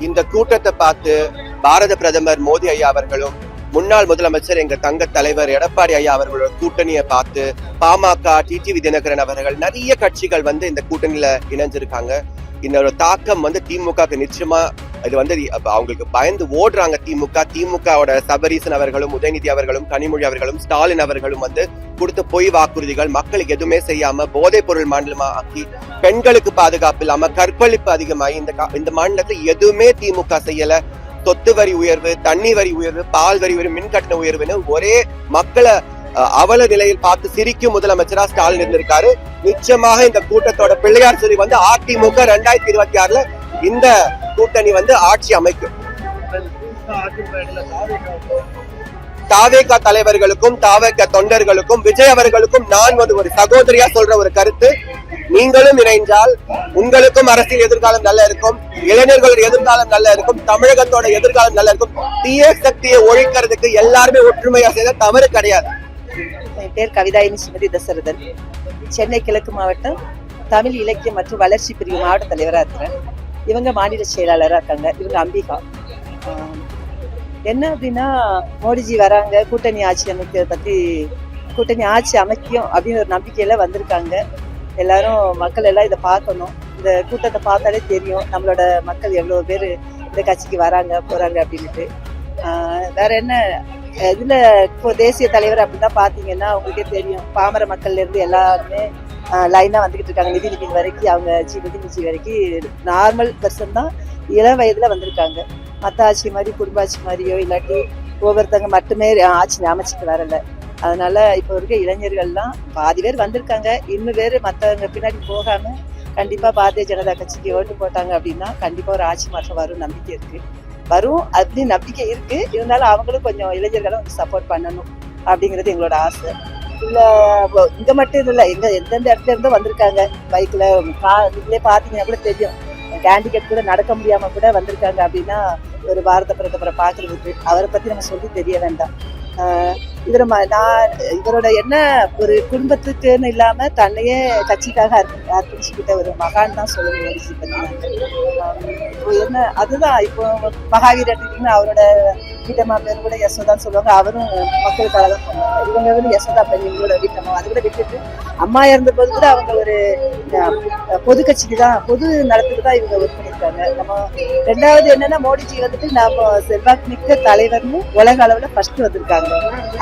இந்த கூட்டத்தை பார்த்து பாரத பிரதமர் மோடி ஐயா அவர்களும் முன்னாள் முதலமைச்சர் எங்க தங்க தலைவர் எடப்பாடி ஐயா அவர்களோட கூட்டணியை பார்த்து பாமக, டிடிவி தினகரன் அவர்கள் நிறைய கட்சிகள் இந்த கூட்டணியில இணைஞ்சிருக்காங்க. இதோட தாக்கம் திமுக நிச்சயமா இது அவங்களுக்கு பயந்து ஓடுறாங்க. திமுகவோட சபரீசன் அவர்களும், உதயநிதி அவர்களும், கனிமொழி அவர்களும், ஸ்டாலின் அவர்களும் கொடுத்த பொய் வாக்குறுதிகள் மக்களுக்கு எதுவுமே செய்யாம போதைப் பொருள் மாநிலமா ஆக்கி பெண்களுக்கு பாதுகாப்பு இல்லாம கற்பழிப்பு அதிகமாகி இந்த மாநிலத்துல எதுவுமே திமுக செய்யல. சொத்து வரி உயர்வு, தண்ணி வரி உயர்வு, பால் வரி உயர்வு, மின் கட்டண உயர்வுன்னு ஒரே மக்களை அவல நிலையில் பார்த்து சிரிக்கும் முதலமைச்சரா ஸ்டாலின் இருந்திருக்காரு. நிச்சயமாக இந்த கூட்டத்தோட பிள்ளையார் சொல்லி அதிமுக 2026 இந்த கூட்டணி ஆட்சி அமைக்கும். தாவேகா தலைவர்களுக்கும் தாவேகா தொண்டர்களுக்கும் விஜய் அவர்களுக்கும் நான் ஒரு சகோதரியா சொல்ற ஒரு கருத்து, நீங்களும் இணைந்தால் உங்களுக்கும் அரசியல் எதிர்காலம் நல்லா இருக்கும், இளைஞர்களோட எதிர்காலம் நல்லா இருக்கும், தமிழகத்தோட எதிர்காலம் நல்லா இருக்கும். தீய சக்தியை ஒழிக்கிறதுக்கு எல்லாருமே ஒற்றுமையா செய்த தவறு கிடையாது. என் பேர் கவிதாயினி சுமதி தசரதன். சென்னை கிழக்கு மாவட்டம் தமிழ் இலக்கியம் மற்றும் வளர்ச்சி பிரிவு மாவட்ட தலைவராக இருக்கிறேன். இவங்க மாநில செயலாளராக இருக்காங்க. இவங்க அம்பிகா. என்ன அப்படின்னா, மோடிஜி வராங்க, கூட்டணி ஆட்சி அமைக்கிறத பத்தி, கூட்டணி ஆட்சி அமைக்கும் அப்படின்னு ஒரு நம்பிக்கையில வந்திருக்காங்க. எல்லாரும் மக்கள் எல்லாம் இதை பார்க்கணும். இந்த கூட்டத்தை பார்த்தாலே தெரியும் நம்மளோட மக்கள் எவ்வளவு பேர் இந்த கட்சிக்கு வராங்க போறாங்க அப்படின்ட்டு. வேற என்ன, இதுல இப்போ தேசிய தலைவர் அப்படிதான் பாத்தீங்கன்னா உங்களுக்கே தெரியும், பாமர மக்கள்ல இருந்து எல்லாருமே லைனா வந்துகிட்டு இருக்காங்க. நிதிநிதி வரைக்கும், அவங்க நிதிநிதி வரைக்கும் நார்மல் பர்சன் தான் இளம் வயதுல வந்திருக்காங்க. மற்ற ஆட்சி மாதிரி குடும்ப ஆட்சி மாதிரியோ இல்லாட்டி ஒவ்வொருத்தங்க மட்டுமே ஆட்சி அமைச்சிட்டு வரல. அதனால இப்போ இருக்க இளைஞர்கள்லாம் பாதி பேர் வந்திருக்காங்க. இன்னும் பேர் மற்றவங்க பின்னாடி போகாம கண்டிப்பா பாரதிய ஜனதா கட்சிக்கு ஓட்டு போட்டாங்க அப்படின்னா கண்டிப்பா ஒரு ஆட்சி மாற்றம் வரும் நம்பிக்கை இருக்கு. வரும் அப்படின்னு நம்பிக்கை இருக்கு. இருந்தாலும் அவங்களும் கொஞ்சம் இளைஞர்களும் சப்போர்ட் பண்ணணும் அப்படிங்கிறது எங்களோட ஆசை. இல்ல இங்க மட்டும் இல்ல, எங்க எந்தெந்த இடத்துல இருந்தோ வந்திருக்காங்க. பைக்ல இதுலயே பாத்தீங்கன்னா கூட தெரியும், கேண்டிகேட் கூட நடக்க முடியாம கூட வந்திருக்காங்க. அப்படின்னா ஒரு பாரத பிரதமரை பாக்குறதுக்கு அவரை பத்தி நம்ம சொல்லி தெரிய வேண்டாம். நான் இவரோட என்ன ஒரு குடும்பத்துக்குன்னு இல்லாம தன்னையே கட்சிக்காக அர்ப்பணிச்சுக்கிட்ட ஒரு மகான் தான் சொல்லணும். என்ன அதுதான் இப்போ மகாவீர் எடுத்துக்கிட்டீங்கன்னா அவரோட வீட்டம்மா பேர் கூட யசோதான்னு சொல்லுவாங்க. அவரும் மக்களுக்காக தான் சொன்னாங்க. இவங்க யசோதா பெண் இவங்களோட வீட்டம்மா. அது கூட விட்டுட்டு அம்மா இறந்த போது கூட அவங்க ஒரு பொது கட்சிக்கு தான், பொது நலத்துக்கு தான் இவங்க ஒர்க் பண்ணியிருக்காங்க. நம்ம ரெண்டாவது என்னன்னா, மோடிஜி நம்ம செல்வாக்கு மிக்க தலைவர்னு உலக அளவுல ஃபர்ஸ்ட் வந்திருக்காங்க.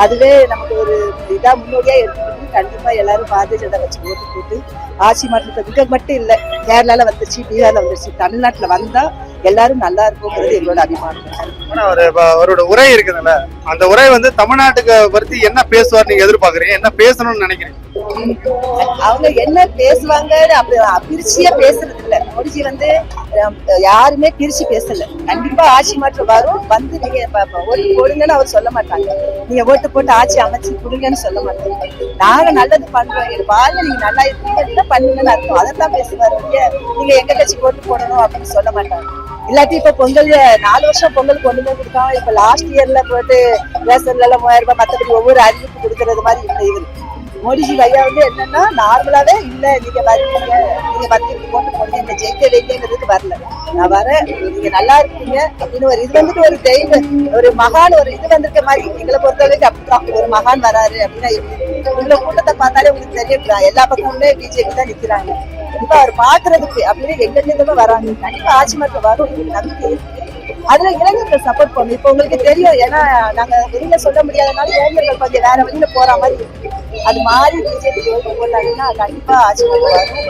அதுவே நமக்கு ஒரு இதா முன்னோடியா எடுத்துக்கிட்டு கண்டிப்பா எல்லாரும் பாரதிய ஜனதா கட்சி ஓட்டு போட்டு ஆட்சி மாற்றத்தை இங்க மட்டும் இல்ல, கேரளால வந்துருச்சு, பீகார்ல வந்துருச்சு, தமிழ்நாட்டுல வந்தா எல்லாரும் நல்லா இருக்கும்ங்கிறது எங்களோட அபிமானம். அவரோட உரை இருக்குதுல்ல, அந்த உரை தமிழ்நாட்டுக்கு பத்தி என்ன பேசுவார் நீங்க எதிர்பார்க்கறீங்க, என்ன பேசணும்னு நினைக்கிறீங்க? அவங்க என்ன பேசுவாங்க அப்படி பிரிச்சியா பேசுறது இல்ல. மோடிஜி யாருமே பிரிச்சு பேசல. கண்டிப்பா ஆட்சி மாற்றம் வரும். நீங்க ஓட்டு போடுங்கன்னு அவர் சொல்ல மாட்டாங்க. நீங்க ஓட்டு போட்டு ஆட்சி அமைச்சு கொடுங்கன்னு சொல்ல மாட்டாங்க. நாங்க நல்லது பண்றோம் பாருங்க, நீங்க நல்லா இருக்கீங்க பண்ணுங்கன்னு அர்த்தம். அதைத்தான் பேசுவாரு. நீங்க எங்க கட்சி ஓட்டு போடணும் அப்படின்னு சொல்ல மாட்டாங்க. இல்லாட்டி இப்ப பொங்கல் 4 வருஷம் பொங்கலுக்கு ஒண்ணுமே கொடுக்காம இப்ப லாஸ்ட் இயர்ல போட்டு ரேஷன்ல 3000 ரூபாய் மத்தபடி ஒவ்வொரு அறிவிப்பு கொடுக்கறது மாதிரி இல்லை. இவரு மோடிஜி ஐயா என்னன்னா நார்மலாவே இல்ல, நீங்க வரீங்க, நீங்க வந்து போட்டு போடுங்க, இந்த ஜெயிக்க வைக்கிறதுக்கு வரல, நான் வரேன், நீங்க நல்லா இருக்கீங்க அப்படின்னு ஒரு இது ஒரு டைம் ஒரு மகான் ஒரு இது வந்திருக்க மாதிரி எங்களை பொறுத்தவரைக்கும் அப்படிதான். ஒரு மகான் வராரு அப்படின்னா இவ்வளவு கூட்டத்தை பார்த்தாலே உங்களுக்கு தெரியும், எல்லா பக்கமுமே பிஜேபி தான் நிக்கிறாங்க. கண்டிப்பா அவர் பாக்குறதுக்கு அப்படின்னு எங்க வராங்க. கண்டிப்பா ஆட்சி மாற்றம் வரும் நம்பிக்கை இருக்கு. அதுல இளைஞர்கள் சப்போர்ட் பண்ணும். இப்ப உங்களுக்கு தெரியும், ஏன்னா நாங்க வெளியில சொல்ல முடியாதனால இளைஞர்கள் கொஞ்சம் வேற வழியில போற மாதிரி இருக்கு. அது மாதிரி பிஜேபி போட்டாங்கன்னா கண்டிப்பா ஆட்சி மாற்றம் வரும்.